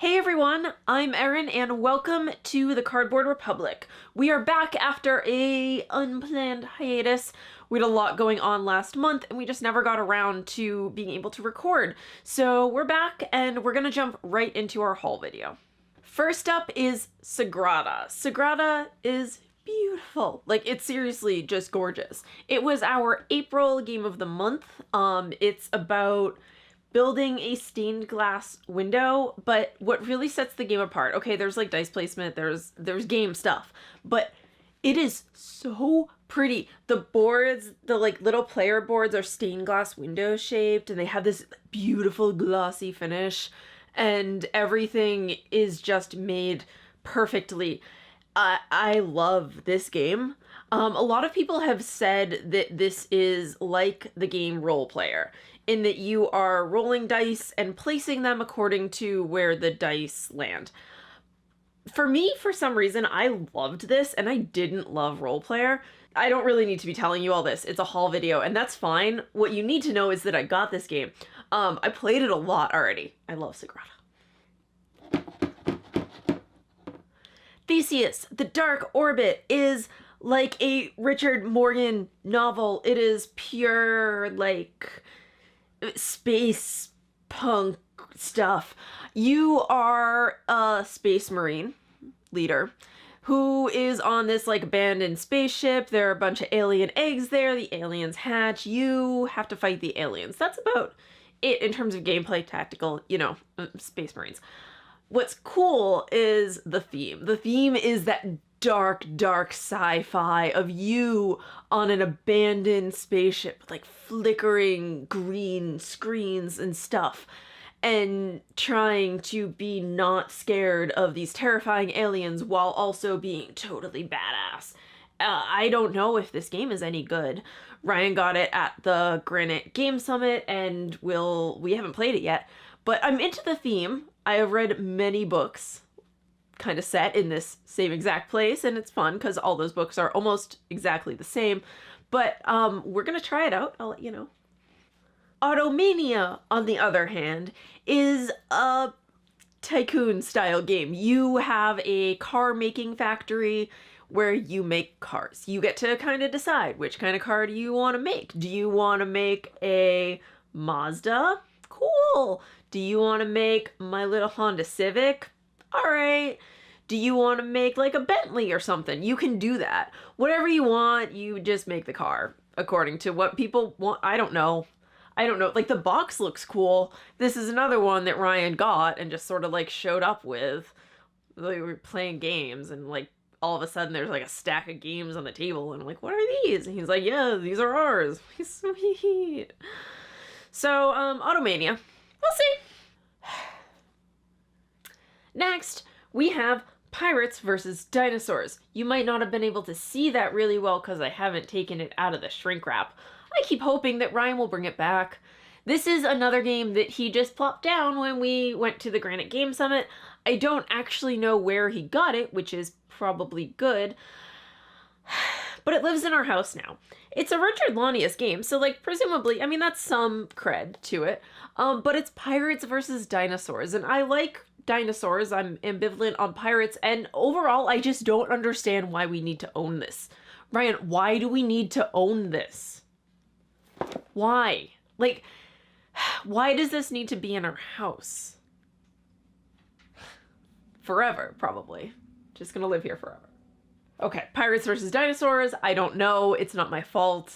Hey everyone, I'm Erin and welcome to the Cardboard Republic. We are back after a unplanned hiatus. We had a lot going on last month and we just never got around to being able to record. So we're back and we're gonna jump right into our haul video. First up is Sagrada. Sagrada is beautiful. Like, it's seriously just gorgeous. It was our April game of the month. It's about building a stained glass window, but what really sets the game apart, okay, there's like dice placement, there's game stuff, but it is so pretty. The boards, the like little player boards are stained glass window shaped and they have this beautiful glossy finish and everything is just made perfectly. I love this game. A lot of people have said that this is like the game Roll Player, in that you are rolling dice and placing them according to where the dice land. For me, for some reason, I loved this and I didn't love Roll Player. I don't really need to be telling you all this. It's a haul video and that's fine. What you need to know is that I got this game. I played it a lot already. I love Sagrada. Theseus, The Dark Orbit is like a Richard Morgan novel. It is pure, like, space punk stuff. You are a space marine leader who is on this like abandoned spaceship. There are a bunch of alien eggs there. The aliens hatch. You have to fight the aliens. That's about it in terms of gameplay, tactical, you know, space marines. What's cool is the theme. The theme is that dark, dark sci-fi of you on an abandoned spaceship with like flickering green screens and stuff and trying to be not scared of these terrifying aliens while also being totally badass. I don't know if this game is any good. Ryan got it at the Granite Game Summit and we haven't played it yet, but I'm into the theme. I have read many books kind of set in this same exact place, and it's fun because all those books are almost exactly the same, but we're gonna try it out. I'll let you know. Mania, on the other hand, is a tycoon style game. You have a car making factory where you make cars. You get to kind of decide which kind of car do you want to make. Do you want to make a Mazda? Cool. Do you want to make my little Honda Civic? All right. Do you want to make like a Bentley or something? You can do that. Whatever you want, you just make the car according to what people want. I don't know. Like, the box looks cool. This is another one that Ryan got and just sort of like showed up with. Like, we were playing games and like all of a sudden there's like a stack of games on the table and I'm like, what are these? And he's like, yeah, these are ours. He's sweet. So, Automania. We'll see. Next, we have Pirates versus Dinosaurs. You might not have been able to see that really well because I haven't taken it out of the shrink wrap. I keep hoping that Ryan will bring it back. This is another game that he just plopped down when we went to the Granite Game Summit. I don't actually know where he got it, which is probably good. But it lives in our house now. It's a Richard Launius game, so like presumably, I mean, that's some cred to it. But it's Pirates versus Dinosaurs, and I like dinosaurs. I'm ambivalent on pirates, and overall, I just don't understand why we need to own this. Ryan, why do we need to own this? Why? Like, why does this need to be in our house? Forever, probably. Just gonna live here forever. Okay, Pirates versus Dinosaurs. I don't know. It's not my fault.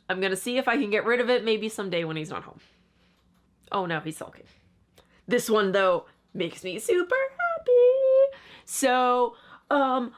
I'm gonna see if I can get rid of it maybe someday when he's not home. Oh no, he's sulking. This one, though, makes me super happy. So,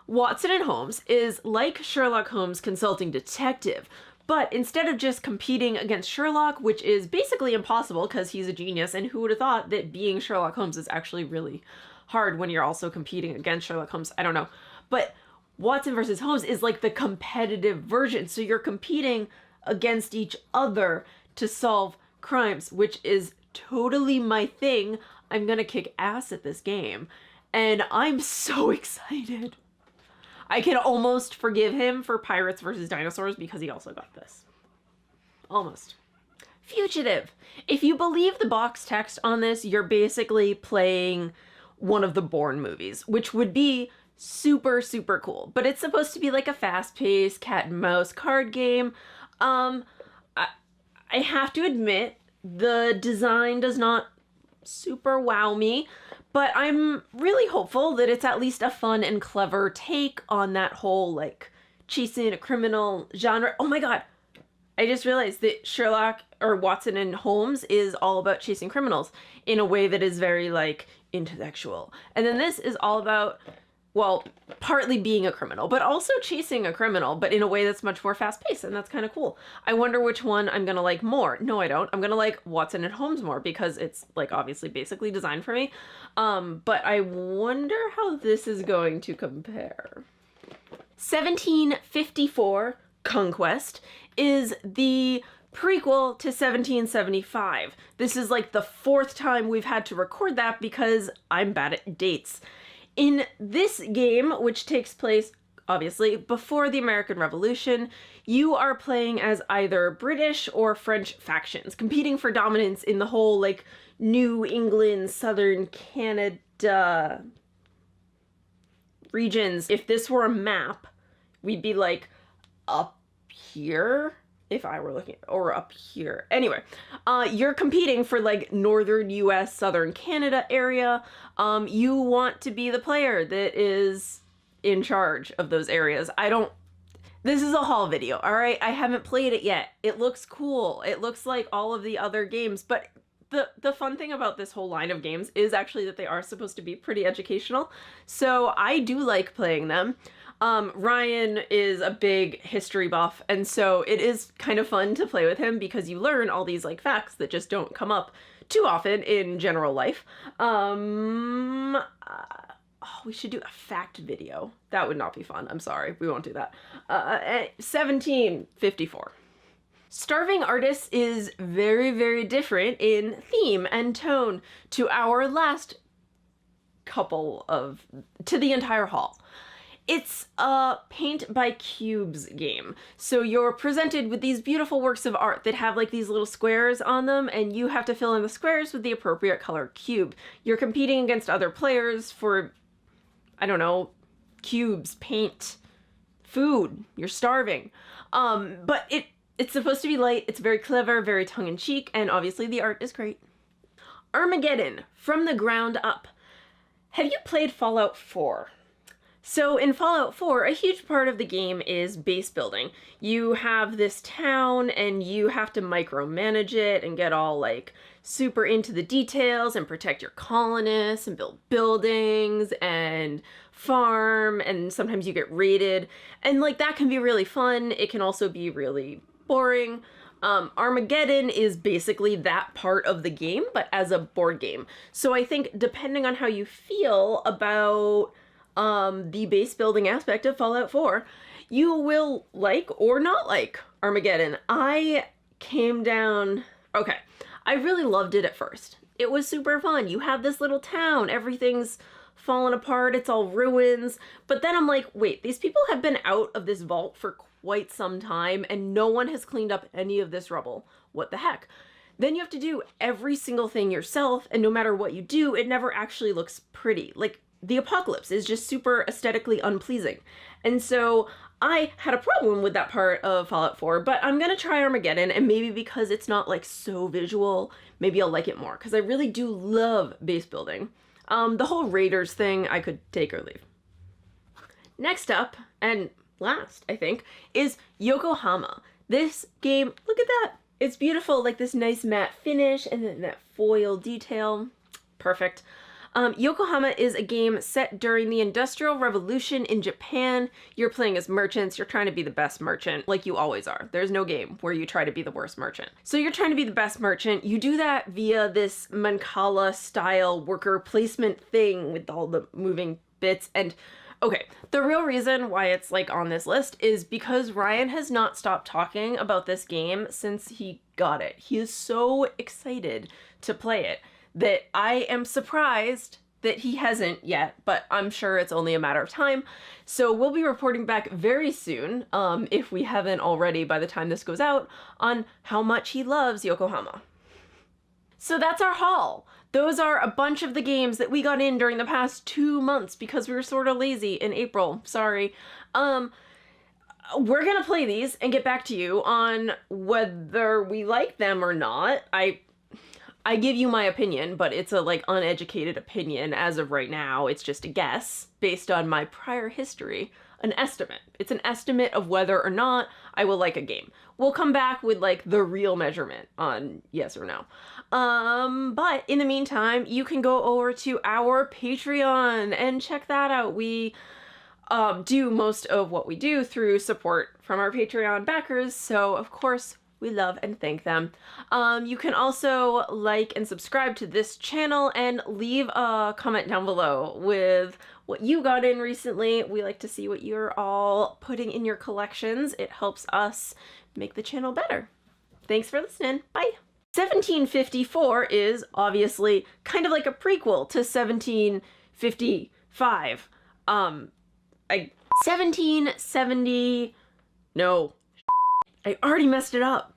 Watson and Holmes is like Sherlock Holmes consulting detective, but instead of just competing against Sherlock, which is basically impossible because he's a genius, and who would have thought that being Sherlock Holmes is actually really hard when you're also competing against Sherlock Holmes? I don't know. But Watson versus Holmes is like the competitive version. So you're competing against each other to solve crimes, which is totally my thing. I'm gonna kick ass at this game. And I'm so excited. I can almost forgive him for Pirates versus Dinosaurs because he also got this. Almost. Fugitive. If you believe the box text on this, you're basically playing one of the Bourne movies, which would be super, super cool. But it's supposed to be like a fast-paced cat and mouse card game. I have to admit, the design does not super wow me, but I'm really hopeful that it's at least a fun and clever take on that whole, like, chasing a criminal genre. Oh my god, I just realized that Sherlock or Watson and Holmes is all about chasing criminals in a way that is very, like, intellectual. And then this is all about, well, partly being a criminal, but also chasing a criminal, but in a way that's much more fast-paced, and that's kind of cool. I wonder which one I'm gonna like more. No, I don't. I'm gonna like Watson and Holmes more because it's, like, obviously basically designed for me. But I wonder how this is going to compare. 1754, Conquest, is the prequel to 1775. This is like the 4th time we've had to record that because I'm bad at dates. In this game, which takes place, obviously, before the American Revolution, you are playing as either British or French factions, competing for dominance in the whole, like, New England, Southern Canada regions. If this were a map, we'd be, like, up here, if I were looking, or up here. Anyway, you're competing for, like, northern US, southern Canada area. You want to be the player that is in charge of those areas. This is a haul video, all right? I haven't played it yet. It looks cool. It looks like all of the other games, but the fun thing about this whole line of games is actually that they are supposed to be pretty educational. So I do like playing them. Ryan is a big history buff, and so it is kind of fun to play with him because you learn all these, like, facts that just don't come up too often in general life. Oh, we should do a fact video. That would not be fun. I'm sorry. We won't do that. 1754. Starving Artists is very, very different in theme and tone to our last to the entire haul. It's a paint by cubes game. So you're presented with these beautiful works of art that have, like, these little squares on them, and you have to fill in the squares with the appropriate color cube. You're competing against other players for, I don't know, cubes, paint, food. You're starving. But it's supposed to be light, it's very clever, very tongue-in-cheek, and obviously the art is great. Armageddon, from the ground up. Have you played Fallout 4? So in Fallout 4, a huge part of the game is base building. You have this town and you have to micromanage it and get all, like, super into the details and protect your colonists and build buildings and farm, and sometimes you get raided. And, like, that can be really fun. It can also be really boring. Armageddon is basically that part of the game, but as a board game. So I think depending on how you feel about the base building aspect of Fallout 4, you will like or not like Armageddon. I really loved it at first. It was super fun. You have this little town, everything's fallen apart, it's all ruins. But then I'm like, wait, these people have been out of this vault for quite some time and no one has cleaned up any of this rubble. What the heck? Then you have to do every single thing yourself, and no matter what you do, it never actually looks pretty. Like, the apocalypse is just super aesthetically unpleasing. And so I had a problem with that part of Fallout 4, but I'm gonna try Armageddon, and maybe because it's not, like, so visual, maybe I'll like it more, because I really do love base building. The whole Raiders thing, I could take or leave. Next up, and last, I think, is Yokohama. This game, look at that! It's beautiful, like this nice matte finish, and then that foil detail. Perfect. Yokohama is a game set during the Industrial Revolution in Japan. You're playing as merchants. You're trying to be the best merchant, like you always are. There's no game where you try to be the worst merchant. So you're trying to be the best merchant. You do that via this Mancala-style worker placement thing with all the moving bits. And okay, the real reason why it's, like, on this list is because Ryan has not stopped talking about this game since he got it. He is so excited to play it that I am surprised that he hasn't yet, but I'm sure it's only a matter of time. So we'll be reporting back very soon, if we haven't already by the time this goes out, on how much he loves Yokohama. So that's our haul. Those are a bunch of the games that we got in during the past 2 months because we were sort of lazy in April. Sorry. We're gonna play these and get back to you on whether we like them or not. I give you my opinion, but it's a uneducated opinion as of right now. It's just a guess based on my prior history. An estimate. It's an estimate of whether or not I will like a game. We'll come back with the real measurement on yes or no. But in the meantime, you can go over to our Patreon and check that out. We do most of what we do through support from our Patreon backers, so of course we love and thank them. You can also like and subscribe to this channel and leave a comment down below with what you got in recently. We like to see what you're all putting in your collections. It helps us make the channel better. Thanks for listening. Bye. 1754 is obviously kind of like a prequel to 1755. 1770... No. I already messed it up.